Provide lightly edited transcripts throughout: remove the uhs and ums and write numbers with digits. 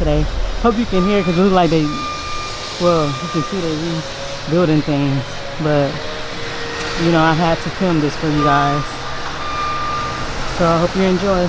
today. Hope you can hear because it looks like they, well, you can see they rebuilding things. But, you know, I had to film this for you guys. So I hope you enjoy.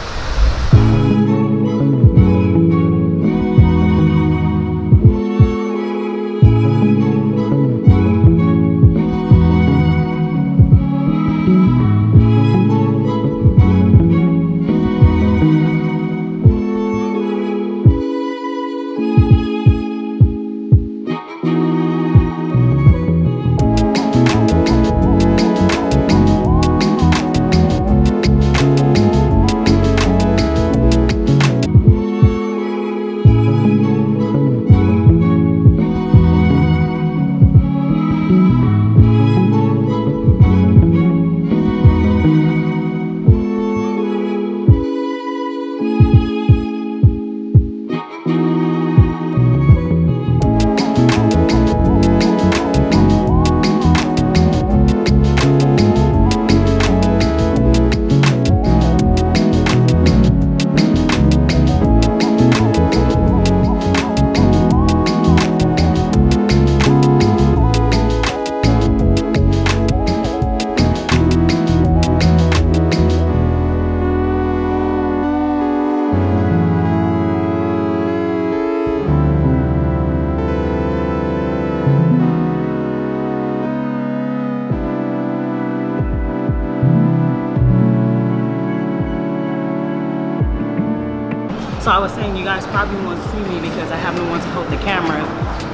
So I was saying you guys probably won't see me because I have no one to hold the camera.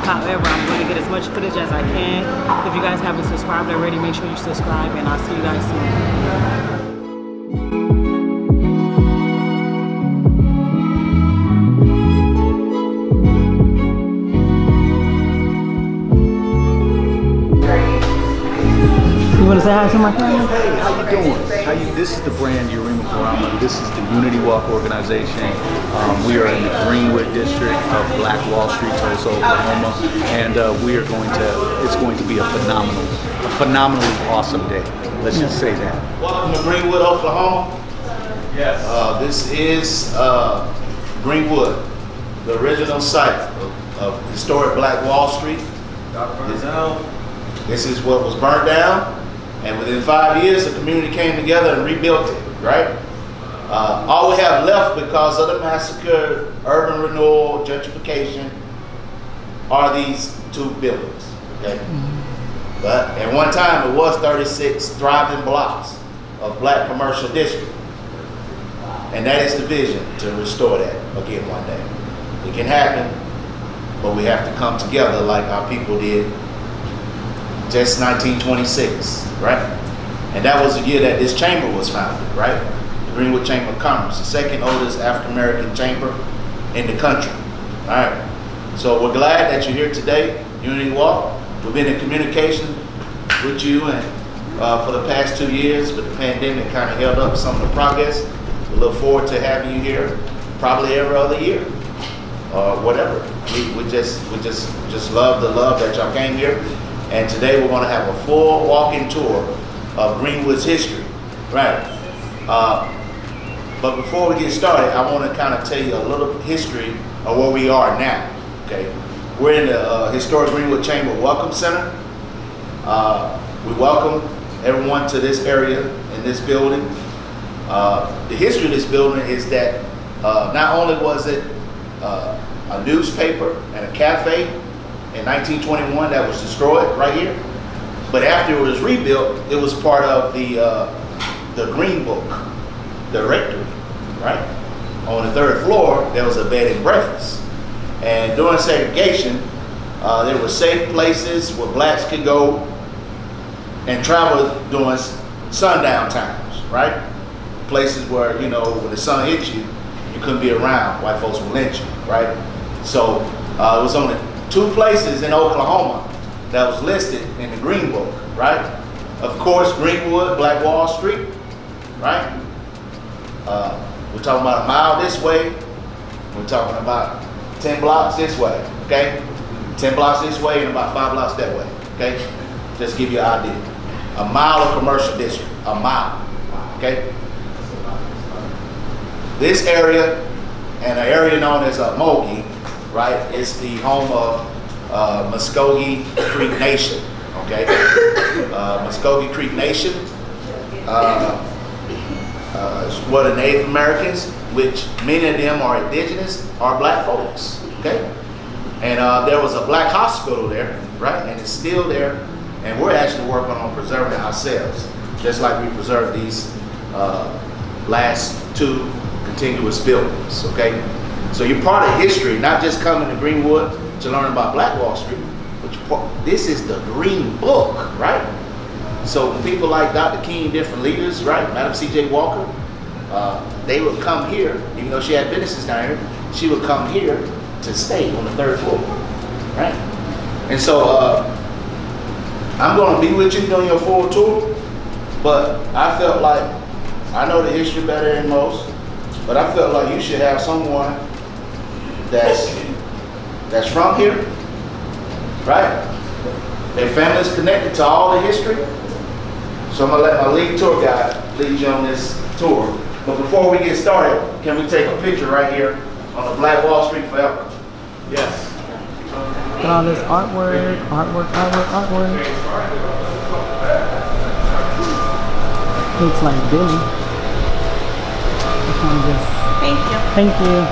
However, I'm going to get as much footage as I can. If you guys haven't subscribed already, make sure you subscribe and I'll see you guys soon. You want to say hi to my camera? Hey, how you doing? This is the brand Yall. This is the Unity Walk organization. We are in the Greenwood district of Black Wall Street, Tulsa, Oklahoma, and it's going to be a phenomenally awesome day. Let's just say that. Welcome to Greenwood, Oklahoma. Yes. This is Greenwood, the original site of historic Black Wall Street. This is what was burnt down. And within 5 years, the community came together and rebuilt it, right? All we have left because of the massacre, urban renewal, gentrification, are these two buildings, okay? But at one time, it was 36 thriving blocks of Black commercial district. And that is the vision, to restore that again one day. It can happen, but we have to come together like our people did just 1926, right? And that was the year that this chamber was founded, right? The Greenwood Chamber of Commerce, the second oldest African-American chamber in the country, all right? So we're glad that you're here today, Unity Walk. We've been in communication with you and for the past 2 years, but the pandemic kind of held up some of the progress. We look forward to having you here probably every other year or whatever. We just love the love that y'all came here. And today we're going to have a full walking tour of Greenwood's history, right? But before we get started, I want to kind of tell you a little history of where we are now, okay? We're in the historic Greenwood Chamber Welcome Center. We welcome everyone to this area in this building. The history of this building is that not only was it a newspaper and a cafe in 1921 that was destroyed right here, but after it was rebuilt, it was part of the Green Book directory, right? On the 3rd floor, there was a bed and breakfast. And during segregation, there were safe places where blacks could go and travel during sundown times, right? Places where, you know, when the sun hit you, you couldn't be around. White folks would lynch you, right? So it was only 2 places in Oklahoma that was listed in the Green Book, right? Of course, Greenwood, Black Wall Street, right? We're talking about a mile this way. We're talking about 10 blocks this way, okay? 10 blocks this way and about 5 blocks that way, okay? Just give you an idea. A mile of commercial district, a mile, okay? This area and an area known as Mogi right? It's the home of Muskogee Creek Nation, okay? Muskogee Creek Nation is what the Native Americans, which many of them are indigenous, are black folks, okay? And there was a black hospital there, right? And it's still there, and we're actually working on preserving it ourselves, just like we preserved these last 2 contiguous buildings, okay? So you're part of history, not just coming to Greenwood to learn about Black Wall Street, but this is the Green Book, right? So people like Dr. King, different leaders, right? Madam C.J. Walker, they would come here, even though she had businesses down here, she would come here to stay on the 3rd floor, right? And so I'm gonna be with you on your full tour, but I felt like, I know the history better than most, but I felt like you should have someone that's from here, right? Their family's connected to all the history. So I'm gonna let my lead tour guide lead you on this tour. But before we get started, can we take a picture right here on the Black Wall Street forever? Yes. Look at all this artwork. Looks like Billy. Thank you.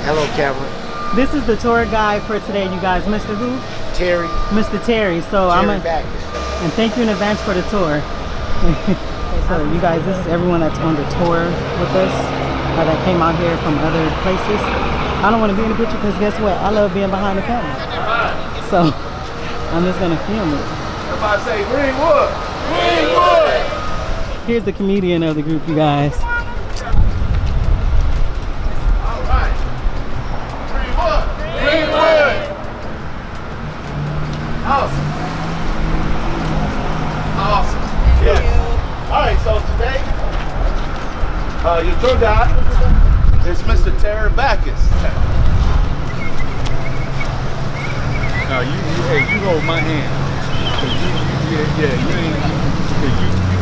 Hello, Cameron. This is the tour guide for today, you guys. Mr. who? Terry. Mr. Terry. So Terry Backus. and thank you in advance for the tour. So you guys, this is everyone that's on the tour with us that came out here from other places. I don't want to be in the picture because guess what? I love being behind the camera. So I'm just gonna film it. Everybody say Greenwood! Greenwood! Here's the comedian of the group, you guys. Awesome. Yeah. All right, so today, your tour guide is Mr. Terry Backus. Now you hold my hand. You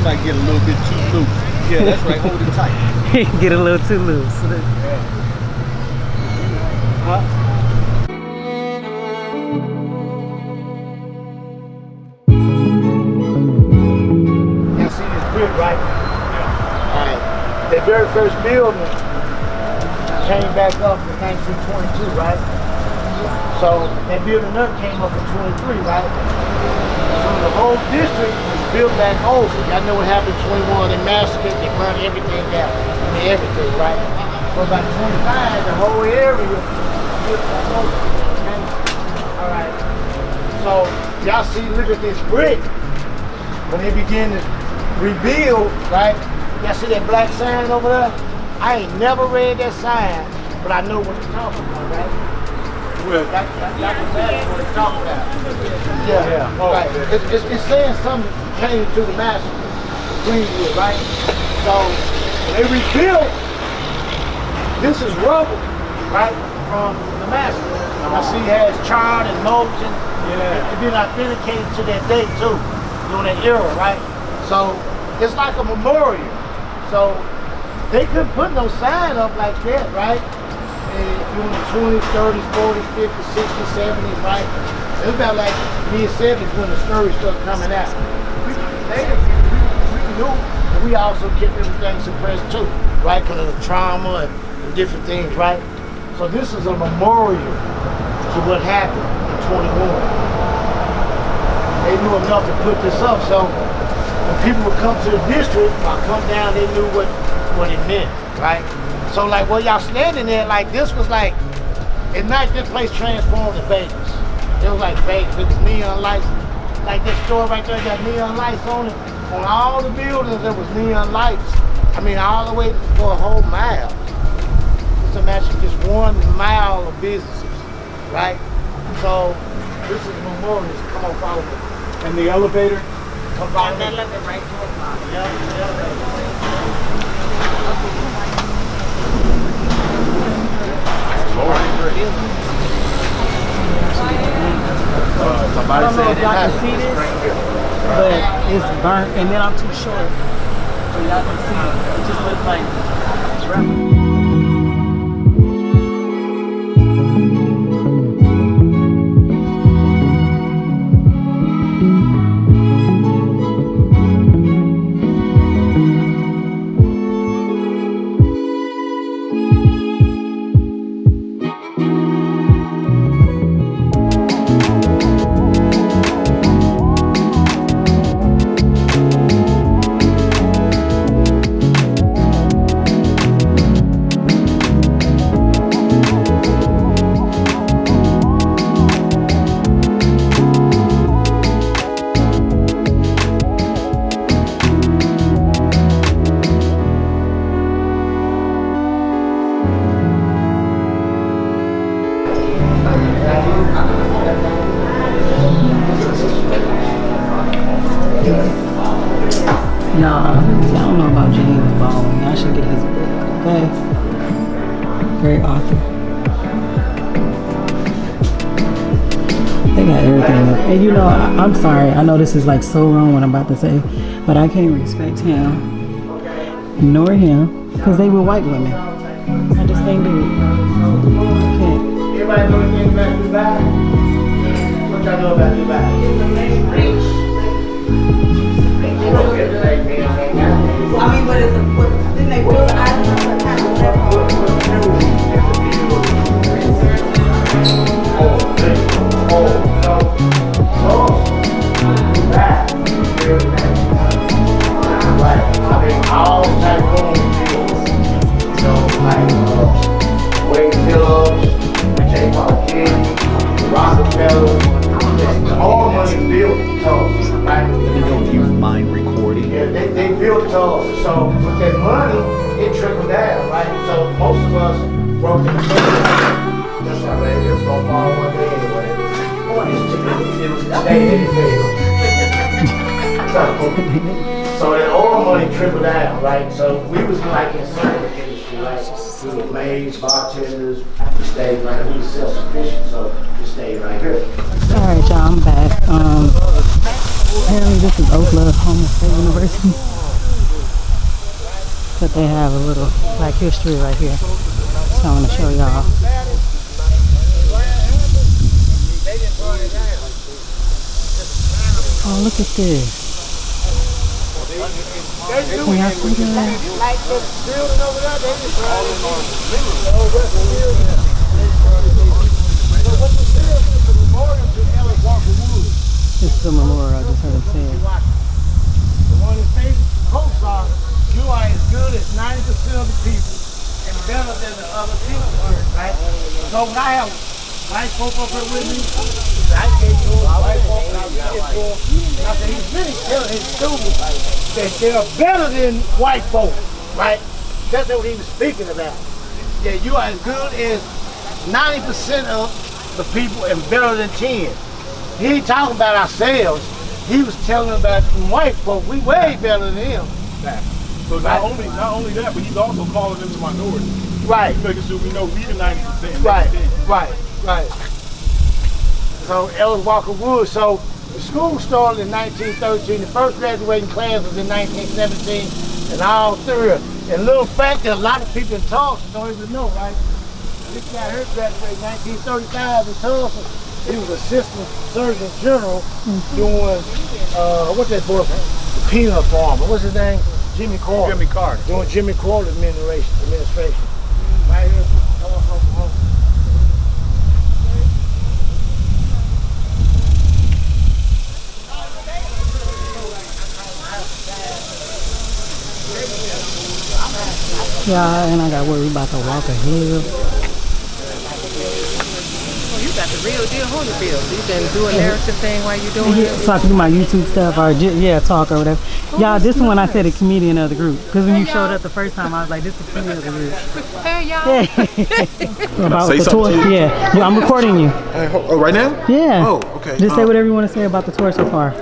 might get a little bit too loose. Yeah, that's right. Hold it tight. Get a little too loose. Right? Alright. The very first building came back up in 1922, right? So that building up came up in 23, right? So the whole district was built back over. Y'all know what happened in 21, they massacred, they burned everything down. I mean everything, right? So by 25, the whole area was built back over. Okay? Alright. So y'all see, look at this brick. When they begin to rebuild, right? Y'all see that black sign over there? I ain't never read that sign, but I know what it's talking about, right? Well, Y'all know what it's talking about. Yeah. Oh, Right. It's saying something came to the master, Greenwood, right? So when they rebuilt, this is rubble, right? From the master. I see it has charred and molds and it's been authenticated to that day too, during that era, right? So it's like a memorial. So they couldn't put no sign up like that, right? During the 20s, 30s, 40s, 50s, 60s, 70s, right? It was about like mid-70s when the story started coming out. We knew, but we also kept everything suppressed too, right? Because of the trauma and different things, right? So this is a memorial to what happened in 21. They knew enough to put this up, so when people would come to the district or come down, they knew what it meant, right? So like where y'all standing there, like this was like, at night this place transformed to Vegas. It was like Vegas, it was neon lights. Like this store right there got neon lights on it. On all the buildings there was neon lights. I mean all the way for a whole mile. Just imagine just 1 mile of businesses, right? So this is memorial, come on follow me. and the elevator. Come follow me. right Somebody I don't know said if it y'all can happened. see this, but it's burnt, and then I'm too short, so y'all can see it. It just looks like Y'all, I don't know about James Baldwin. I should get his book, okay? Great author. They got everything. And you know, I'm sorry. I know this is like so wrong what I'm about to say, but I can't respect him nor him because they were white women. I just can't do it. I can't. Everybody know anything about Dubai? What y'all know about Dubai? Rich. I mean, but it's a, didn't they build an island on top of that? I mean, all type of fields. You know, like Wade Phillips, J. Paul Kennedy, Rockefeller. All money built Tulsa, right? They don't use mind recording. Yeah, they built Tulsa. So with that money, it trickled down, right? So most of us broke in the middle. That's how it was gonna fall one day anyway. It was the day that it failed. So that oil money trickled down, right? So we was like in service industry, right? We were maids, bartenders, we stayed right. We were self-sufficient, so we stayed right here. Alright, y'all, I'm back. Apparently this is Oklahoma State University. But they have a little Black history right here. So I want to show y'all. Oh, look at this. Can y'all see that? Like the building over there, they just brought it on. The old Western building. So what's the building? The memorial to Ellis Walker Wood. This is the memorial, I just heard him say it. The one that stays quotes are, you are as good as 90% of the people and better than the other people, right? So when I have white folk up here with me, I gave you a white folk and I read it for him. I said, he's really telling his students that they're better than white folk, right? That's what he was speaking about. Yeah, you are as good as 90% of the people and better than 10. He ain't talking about ourselves. He was telling about white folk. We way better than him. So not only that, but he's also calling them the minority. Right. He's making sure we know we the 90%. Right. So Ellis Walker Wood. So the school started in 1913. The first graduating class was in 1917, and all through it. And a little fact that a lot of people in Tulsa don't even know, right? This guy here graduated in 1935 in Tulsa. He was assistant surgeon general doing what's that boy? The peanut farmer. What's his name? Jimmy Carter. Jimmy Carter. Doing Jimmy Carter administration. Right here. Yeah, and I got worried about the Walker Hill. Oh, you got the real deal Holyfield. You've been doing narrative thing while you doing it. So I can do my YouTube stuff or talk or whatever. Y'all, this is when I said a comedian of the group. Because when you showed up the first time, I was like, this is the comedian of the group. Hey, y'all. About say the tour. something to you? Yeah, I'm recording you. Oh, right now? Yeah. Oh, okay. Just say whatever you want to say about the tour so far.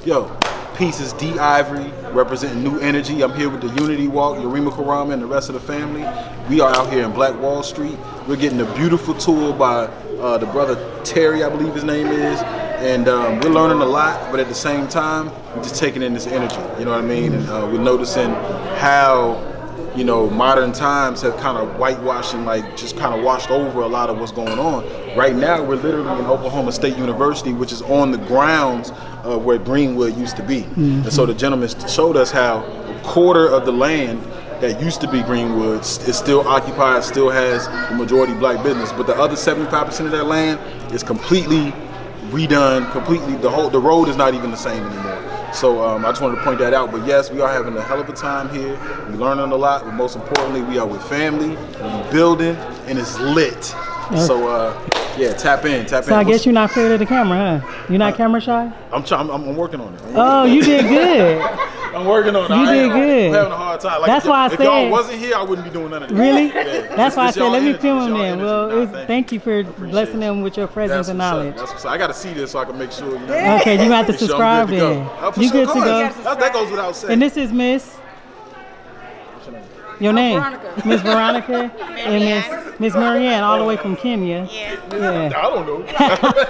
Yo, peace is D. Ivory, representing New Energy. I'm here with the Unity Walk, Yarima Karama, and the rest of the family. We are out here in Black Wall Street. We're getting a beautiful tour by the brother Terry, I believe his name is. And we're learning a lot, but at the same time, we're just taking in this energy, you know what I mean? And we're noticing how, you know, modern times have kind of whitewashed and like just kind of washed over a lot of what's going on. Right now, we're literally in Oklahoma State University, which is on the grounds of where Greenwood used to be. And so the gentleman showed us how a quarter of the land that used to be Greenwood is still occupied, still has the majority black business, but the other 75% of that land is completely redone, completely, the road is not even the same anymore. So I just wanted to point that out. But yes, we are having a hell of a time here. We're learning a lot, but most importantly, we are with family, we're building, and it's lit. So yeah, tap in. So I guess you're not afraid of the camera, huh? You're not camera shy? I'm working on it. Oh, you did good. I'm working on it. You did good. I'm having a hard time. Like, That's why I if y'all said- wasn't here, I wouldn't be doing none of this. Really? Yeah. That's why I It's said, y'all let me energy. film It's them y'all then. energy. Well, Nah, thank you for Appreciate blessing it. them with your presence That's and what's up. knowledge. That's what's up. I got to see this so I can make sure. You know, Okay, you have to make sure I'm subscribe good to go. then. For You sure, good to of go? course. That goes without saying. And this is Miss. Your name? Veronica. Miss Veronica and Miss Marianne, all the way from Kenya. Yeah. Yeah. I don't know.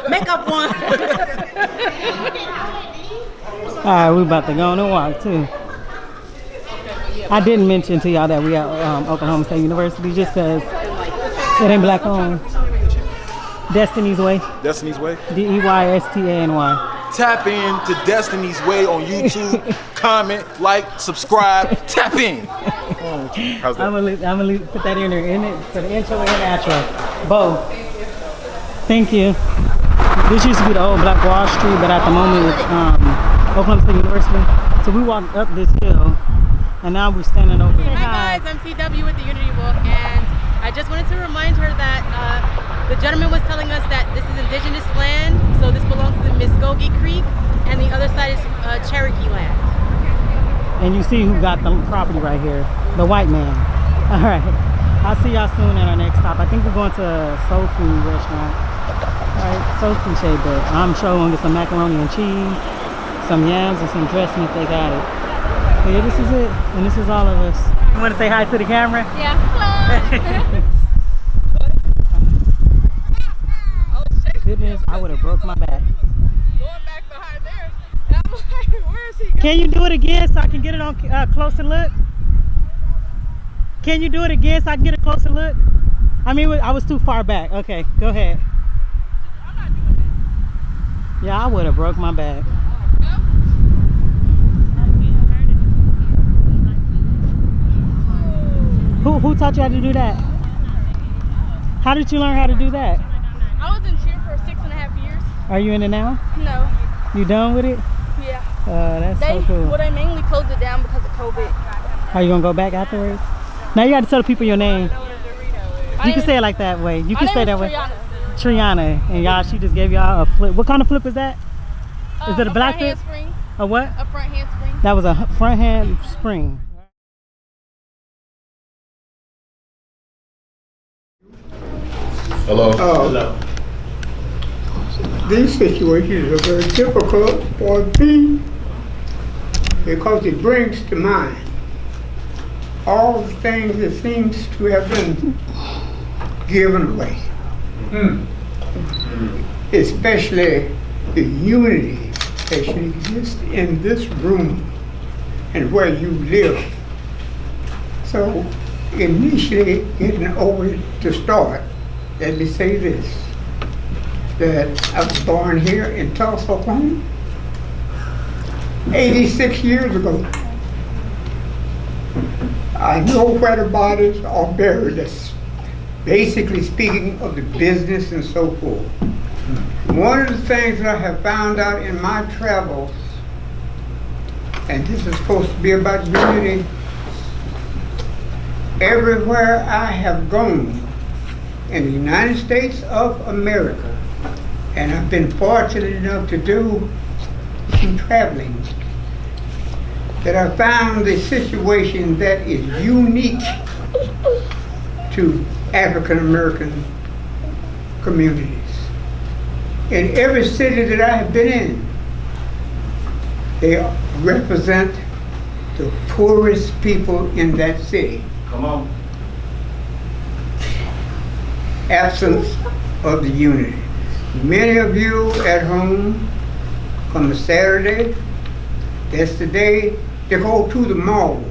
Make up one. All right, we about to go on and walk too. I didn't mention to y'all that we at Oklahoma State University just because it ain't black owned. Destiny's Way. Destiny's Way. DEYSTANY. Tap in to Destiny's Way on YouTube. Comment, like, subscribe. Tap in. How's that? I'm gonna put that in there, in it for the intro and the outro. Both. Thank you. This used to be the old Black Wall Street, but at the moment it's Oklahoma State University. So we walked up this hill, and now we're standing over here. Hi guys, I'm TW with the Unity Walk, and I just wanted to remind her that the gentleman was telling us that this is indigenous land, so this belongs to the Muskogee Creek, and the other side is Cherokee land. And you see who got the property right here, the white man. All right, I'll see y'all soon at our next stop. I think we're going to a soul food restaurant. All right, so cliche, but I'm sure we're gonna get some macaroni and cheese, some yams, and some dressing if they got it. But yeah, this is it, and this is all of us. You want to say hi to the camera? Yeah. Hello. Goodness, I would have broke my back. Going back behind there, and I'm like, where is he going? Can you do it again so I can get it on closer look? Can you do it again so I can get a closer look? I mean, I was too far back. Okay, go ahead. I'm not doing that. Yeah, I would have broke my back. Who taught you how to do that? How did you learn how to do that? I was in cheer for 6.5 years. Are you in it now? No. You done with it? Yeah. That's They, so cool. well, they mainly closed it down because of COVID. Are you gonna go back afterwards? Now you got to tell the people your name. You can say it like that way. You can say that way. Triana. And y'all, she just gave y'all a flip. What kind of flip is that? Is it a black flip? handspring. A what? A front handspring. That was a front hand spring. Hello. These situations are very difficult for me because it brings to mind all the things that seems to have been given away. Especially the unity that should exist in this room and where you live. So initially getting over to start, let me say this, that I was born here in Tulsa, Oklahoma, 86 years ago. I know where the bodies are buried. That's basically speaking of the business and so forth. One of the things that I have found out in my travels, and this is supposed to be about unity, everywhere I have gone in the United States of America, and I've been fortunate enough to do some traveling, that I found a situation that is unique to African American communities. In every city that I have been in, they represent the poorest people in that city. Come on. Absence of the unity. Many of you at home, on a Saturday, that's the day to go to the mall,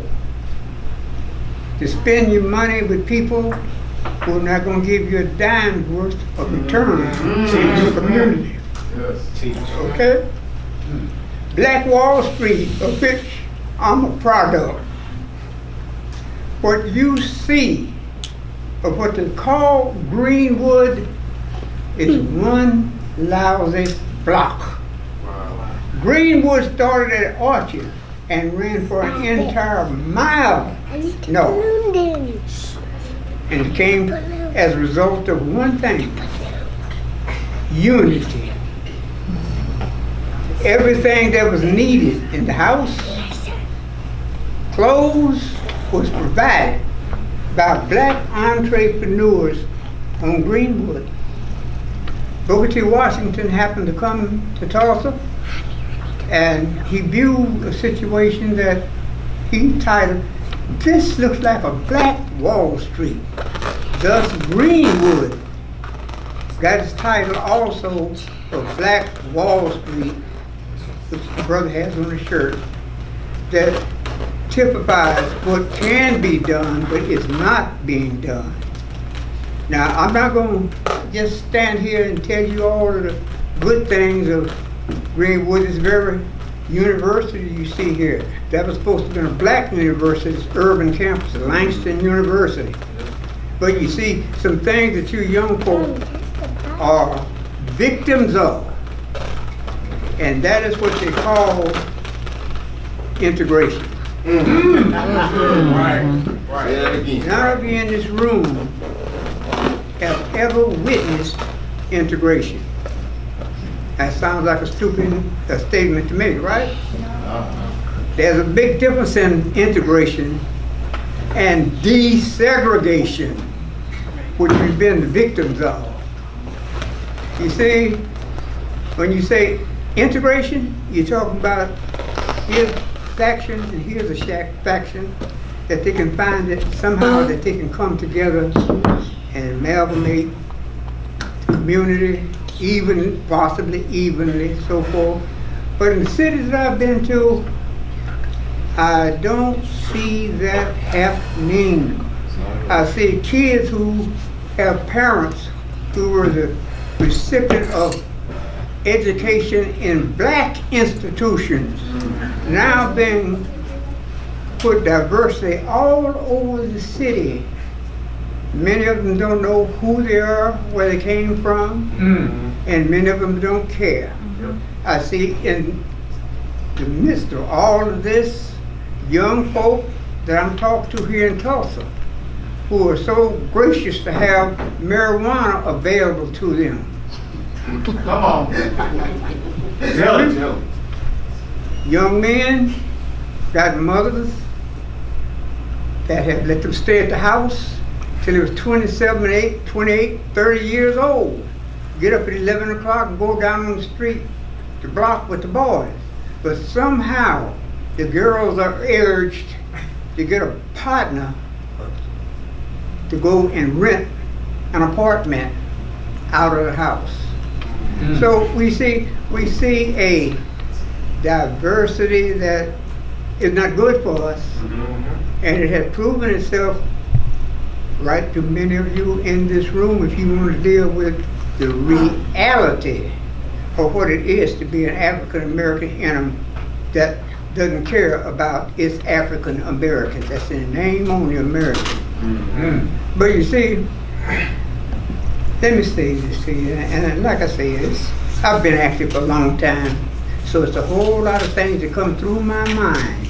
to spend your money with people who are not going to give you a dime's worth of return to your community. Okay? Black Wall Street, of which I'm a product. What you see of what they call Greenwood is one lousy block. Greenwood started at Orchard and ran for an entire mile. No. And it came as a result of one thing: unity. Everything that was needed in the house Clothes was provided by black entrepreneurs on Greenwood. Booker T. Washington happened to come to Tulsa, and he viewed a situation that he titled, "This looks like a black Wall Street." Thus Greenwood got its title also of Black Wall Street, which the brother has on his shirt, that typifies what can be done but is not being done. Now, I'm not going to just stand here and tell you all of the good things of Greenwood. This very university you see here, that was supposed to have been a black university, it's urban campus, Langston University. But you see, some things that you young folk are victims of, and that is what they call integration. Right. None of you in this room have ever witnessed integration. That sounds like a stupid statement to me, right? There's a big difference in integration and desegregation, which we've been the victims of. You see, when you say integration, you're talking about here's faction and here's a faction, that they can find it somehow that they can come together and amalgamate the community, even, possibly evenly, so forth. But in the cities that I've been to, I don't see that happening. I see kids who have parents who were the recipient of education in black institutions now being put diversity all over the city. Many of them don't know who they are, where they came from, and many of them don't care. I see in the midst of all of this, young folk that I'm talking to here in Tulsa, who are so gracious to have marijuana available to them. Come on. Tell it. Young men got mothers that have let them stay at the house till they was 27, 28, 30 years old. Get up at 11 o'clock and go down on the street, the block with the boys. But somehow the girls are urged to get a partner to go and rent an apartment out of the house. So we see a diversity that is not good for us, and it has proven itself right to many of you in this room if you want to deal with the reality of what it is to be an African American in that doesn't care about its African Americans. That's in the name only American. But you see, let me say this to you, and like I say, I've been active for a long time, so it's a whole lot of things that come through my mind.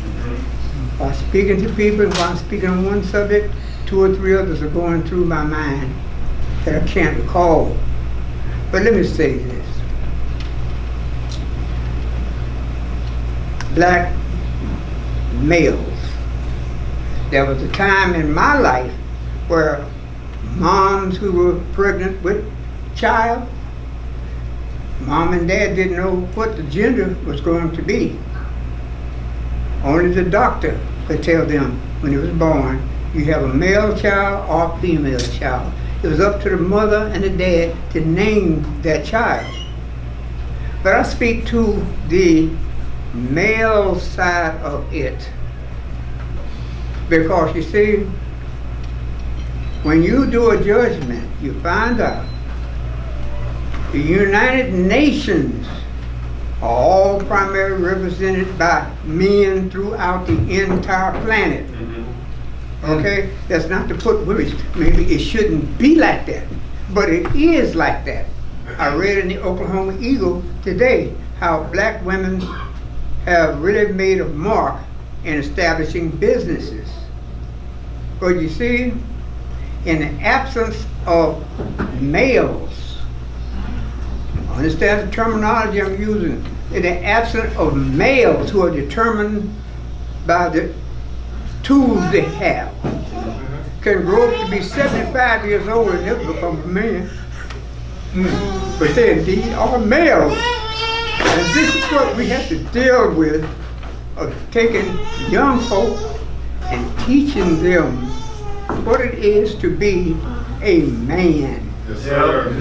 While speaking to people, while I'm speaking on one subject, 2 or 3 others are going through my mind that I can't recall. But let me say this. Black males. There was a time in my life where moms who were pregnant with child, mom and dad didn't know what the gender was going to be. Only the doctor could tell them when he was born, you have a male child or a female child. It was up to the mother and the dad to name that child. But I speak to the male side of it. Because you see, when you do a judgment, you find out the United Nations are all primarily represented by men throughout the entire planet. Okay? That's not to put women, maybe it shouldn't be like that, but it is like that. I read in the Oklahoma Eagle today how black women have really made a mark in establishing businesses. But you see, in the absence of males, understand the terminology I'm using, in the absence of males who are determined by the tools they have, can grow up to be 75 years old and never become a man. But they indeed are males. And this is what we have to deal with, of taking young folk and teaching them what it is to be a man. Yes, sir.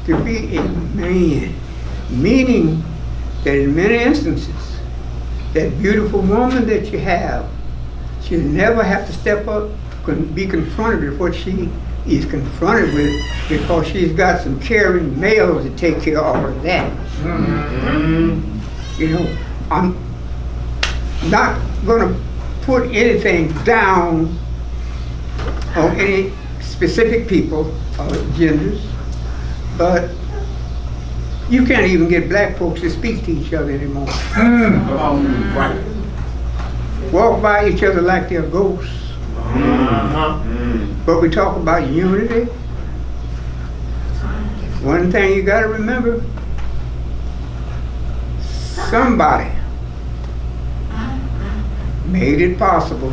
To be a man. Meaning that in many instances, that beautiful woman that you have, she'll never have to step up and be confronted with what she is confronted with, because she's got some caring males to take care of all of that. You know, I'm not going to put anything down on any specific people or genders, but you can't even get black folks to speak to each other anymore. Right. Walk by each other like they're ghosts. But we talk about unity. One thing you got to remember, somebody made it possible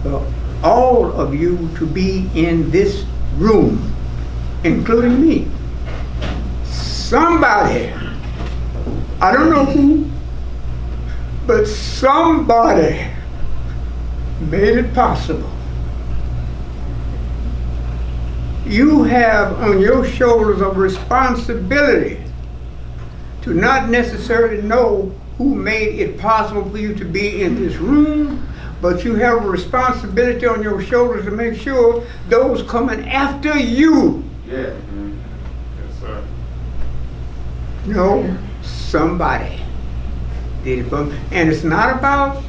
for all of you to be in this room, including me. Somebody, I don't know who, but somebody made it possible. You have on your shoulders a responsibility to not necessarily know who made it possible for you to be in this room, but you have a responsibility on your shoulders to make sure those coming after you know somebody did it for them. And it's not about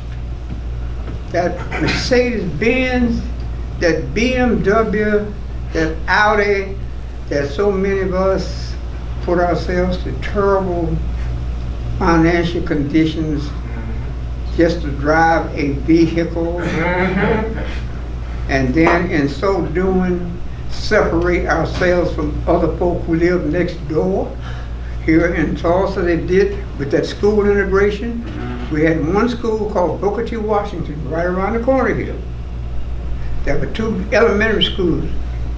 that Mercedes-Benz, that BMW, that Audi, that so many of us put ourselves to terrible financial conditions just to drive a vehicle, and then in so doing separate ourselves from other folk who live next door. Here in Tulsa, they did with that school integration. We had one school called Booker T. Washington right around the corner here. There were two elementary schools,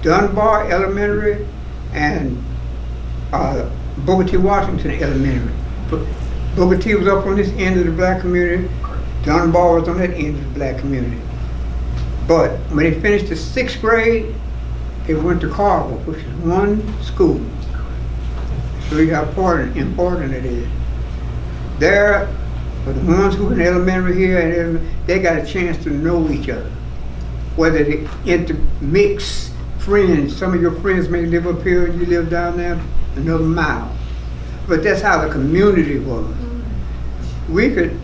Dunbar Elementary and Booker T. Washington Elementary. Booker T was up on this end of the black community, Dunbar was on that end of the black community. But when they finished the 6th grade, they went to Carver, which is one school. So you how important it is. There, for the ones who are in elementary here, and they got a chance to know each other. Whether they intermix friends, some of your friends may live up here and you live down there another mile. But that's how the community was. We could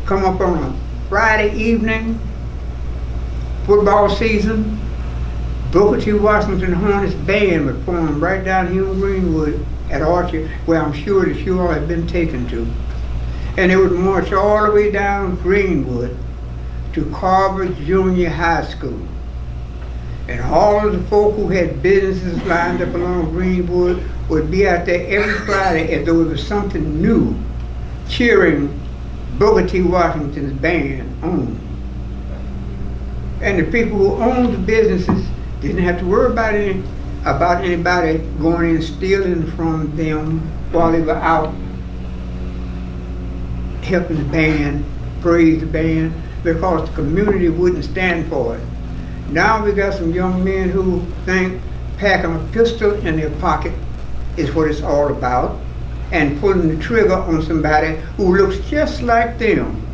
come up on a Friday evening, football season, Booker T. Washington Hornets band would form right down here in Greenwood at Archer, where I'm sure that you all have been taken to. And they would march all the way down Greenwood to Carver Junior High School. And all of the folk who had businesses lined up along Greenwood would be out there every Friday as though it was something new, cheering Booker T. Washington's band on. And the people who owned the businesses didn't have to worry about anybody going in stealing from them while they were out helping the band, praise the band, because the community wouldn't stand for it. Now we got some young men who think packing a pistol in their pocket is what it's all about, and pulling the trigger on somebody who looks just like them.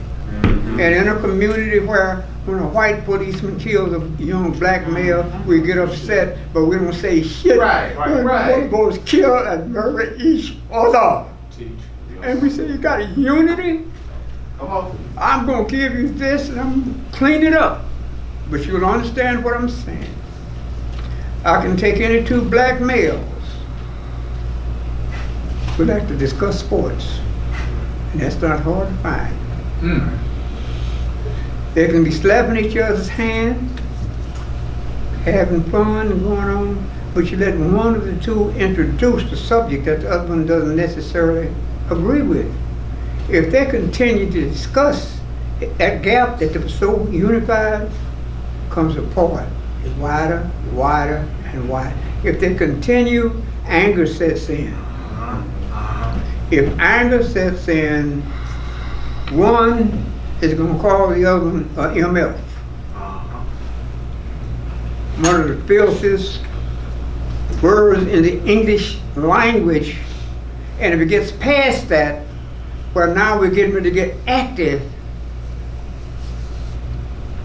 And in a community where when a white policeman kills a young black male, we get upset, but we don't say shit. We're going to kill and murder each other. And we say, you got a unity? I'm going to give you this and I'm going to clean it up. But you'll understand what I'm saying. I can take any two black males who like to discuss sports, and that's not hard to find. They can be slapping each other's hands, having fun and going on, but you let one of the two introduce the subject that the other one doesn't necessarily agree with. If they continue to discuss That gap that was so unified comes apart. It's wider, wider, and wider. If they continue, anger sets in. If anger sets in, one is going to call the other one MF. One of the filthiest words in the English language. And if it gets past that, well, now we're getting ready to get active.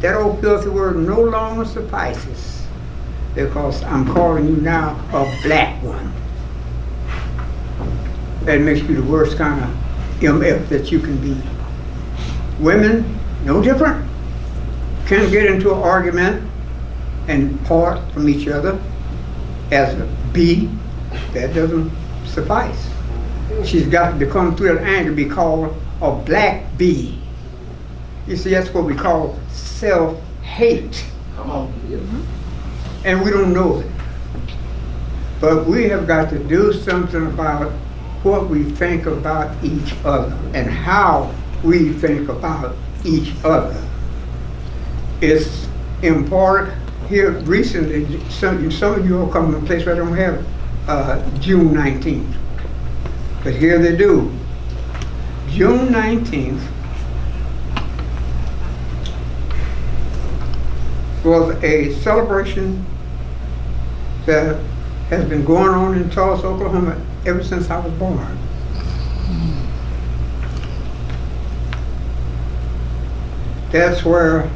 That old filthy word no longer suffices, because I'm calling you now a black one. That makes you the worst kind of MF that you can be. Women, no different. Can get into an argument and part from each other as a B. That doesn't suffice. She's got to come through that anger, be called a black bee. You see, that's what we call self-hate. Come on. And we don't know it. But we have got to do something about what we think about each other and how we think about each other. It's important. Here recently, some of you all come from a place where I don't have June 19th. But here they do. June 19th was a celebration that has been going on in Tulsa, Oklahoma ever since I was born. That's where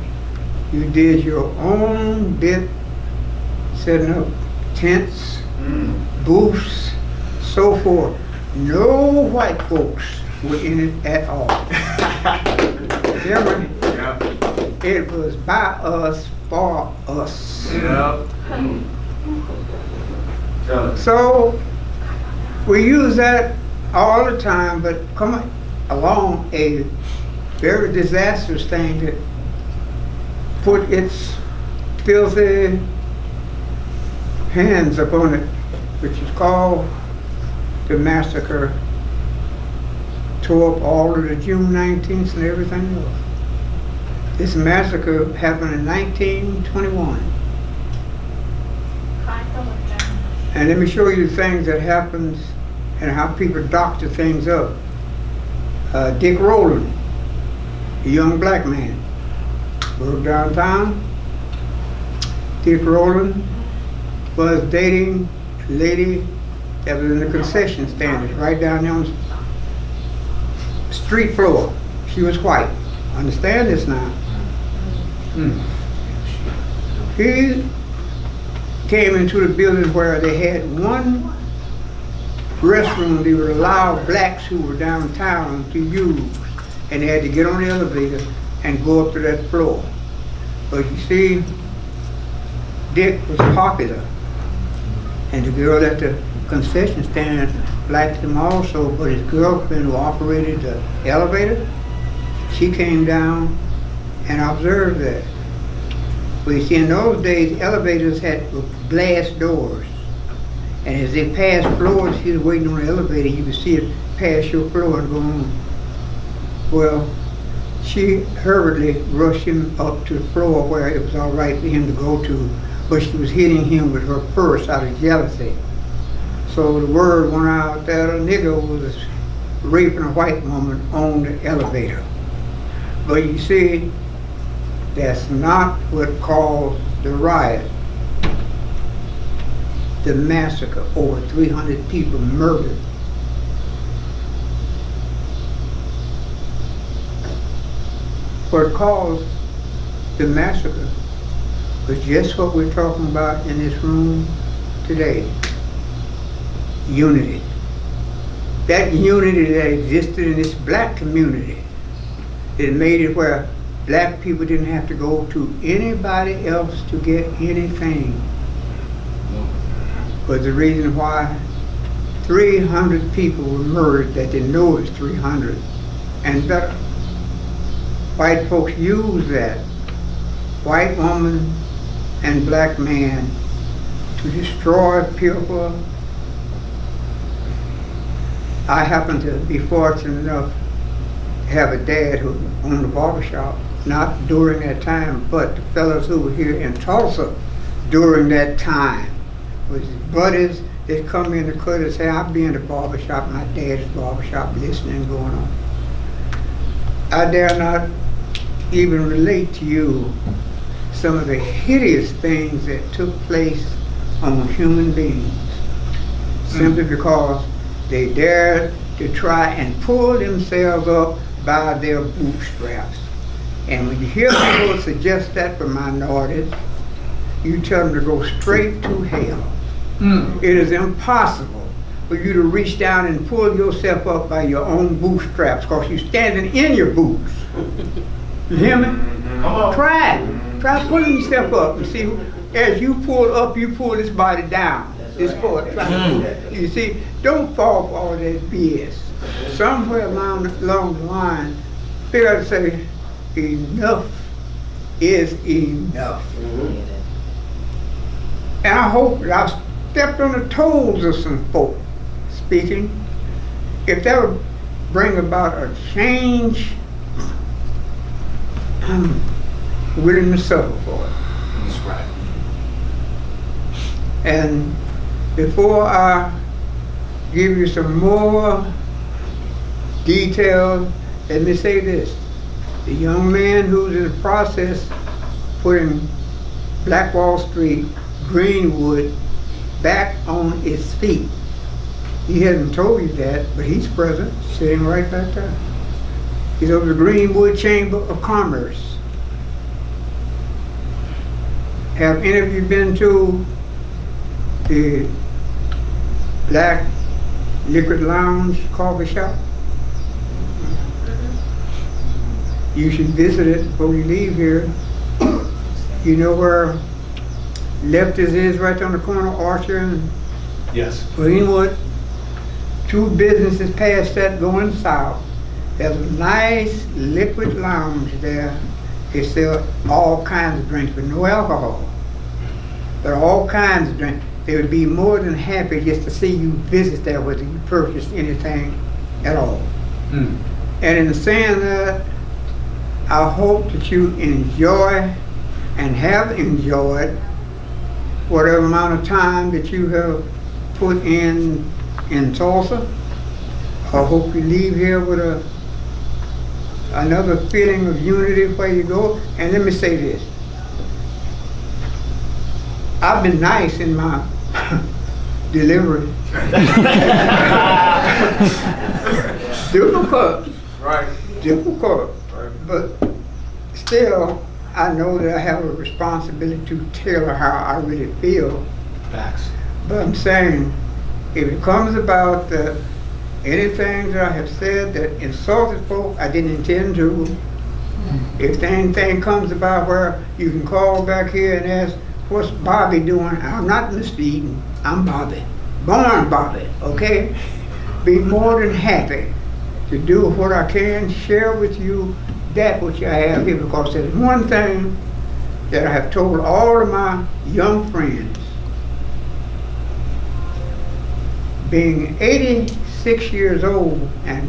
you did your own bit, setting up tents, booths, so forth. No white folks were in it at all. Remember? Yeah. It was by us, for us. Yeah. So we use that all the time, but come along a very disastrous thing that put its filthy hands upon it, which is called the massacre, tore up all of the June 19th and everything else. This massacre happened in 1921. And let me show you the things that happens and how people doctor things up. Dick Rowland, a young black man, worked downtown. Dick Rowland was dating a lady that was in the concession stand, right down there on the street floor. She was white. Understand this now. He came into the building where they had one restroom they would allow blacks who were downtown to use, and they had to get on the elevator and go up to that floor. But you see, Dick was popular, and the girl at the concession stand liked him also, but his girlfriend who operated the elevator, she came down and observed that. Well, you see, in those days, elevators had glass doors, and as they passed floors, if you were waiting on the elevator, you could see it pass your floor and go on. Well, she hurriedly rushed him up to the floor where it was all right for him to go to, but she was hitting him with her purse out of jealousy. So the word went out that a nigger was raping a white woman on the elevator. But you see, that's not what caused the riot. The massacre, over 300 people murdered. What caused the massacre was just what we're talking about in this room today. Unity. That unity that existed in this black community, it made it where black people didn't have to go to anybody else to get anything. But the reason why 300 people were murdered that didn't know it was 300, and better. White folks use that white woman and black man to destroy people. I happen to be fortunate enough have a dad who owned a barbershop, not during that time, but the fellows who were here in Tulsa during that time, with his buddies, they'd come in the cut and say, I'll be in the barbershop, my dad's barbershop, listening going on. I dare not even relate to you some of the hideous things that took place on human beings, simply because they dared to try and pull themselves up by their bootstraps. And when you hear people suggest that for minorities, you tell them to go straight to hell. It is impossible for you to reach down and pull yourself up by your own bootstraps because you're standing in your boots. You hear me? Try it. Try pulling yourself up and see, as you pull up, you pull this body down. This part, try to pull. You see, don't fall for all that BS. Somewhere along the line, figure to say, enough is enough. And I hope that I stepped on the toes of some folk speaking. If that would bring about a change, I'm willing to suffer for it. That's right. And before I give you some more details, let me say this. The young man who's in the process putting Black Wall Street, Greenwood, back on its feet. He hasn't told you that, but he's present, sitting right back there. He's over the Greenwood Chamber of Commerce. Have any of you been to the Black Liquid Lounge coffee shop? You should visit it before you leave here. You know where Lefty's is, right on the corner of Archer and Yes. Greenwood? 2 businesses past that going south. There's a nice liquid lounge there. They sell all kinds of drinks, but no alcohol. But all kinds of drinks. They would be more than happy just to see you visit there whether you purchase anything at all. And in saying that, I hope that you enjoy and have enjoyed whatever amount of time that you have put in Tulsa. I hope you leave here with another feeling of unity where you go. And let me say this. I've been nice in my delivery. Difficult. Right. Difficult. But still, I know that I have a responsibility to tell her how I really feel. Facts. But I'm saying, if it comes about that anything that I have said that insulted folk, I didn't intend to. If anything comes about where you can call back here and ask, what's Bobby doing? I'm not Mr. Eden, I'm Bobby. Born Bobby, okay? Be more than happy to do what I can, share with you that which I have here, because there's one thing that I have told all of my young friends. Being 86 years old and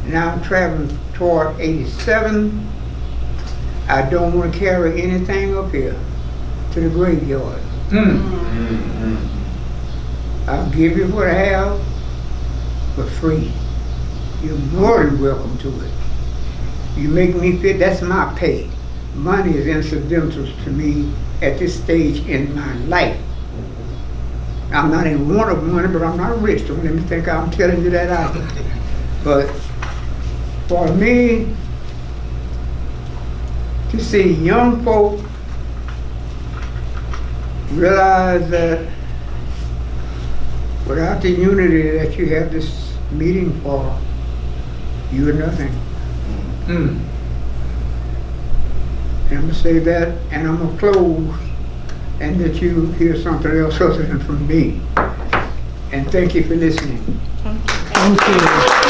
now traveling toward 87, I don't want to carry anything up here to the graveyard. I'll give you what I have for free. You're more than welcome to it. You make me fit, that's my pay. Money is incidental to me at this stage in my life. I'm not in want of money, but I'm not rich. Don't let me think I'm telling you that either. But for me to see young folk realize that without the unity that you have this meeting for, you are nothing. And I'm going to say that, and I'm going to close, and that you hear something else other than from me. And thank you for listening. Thank you.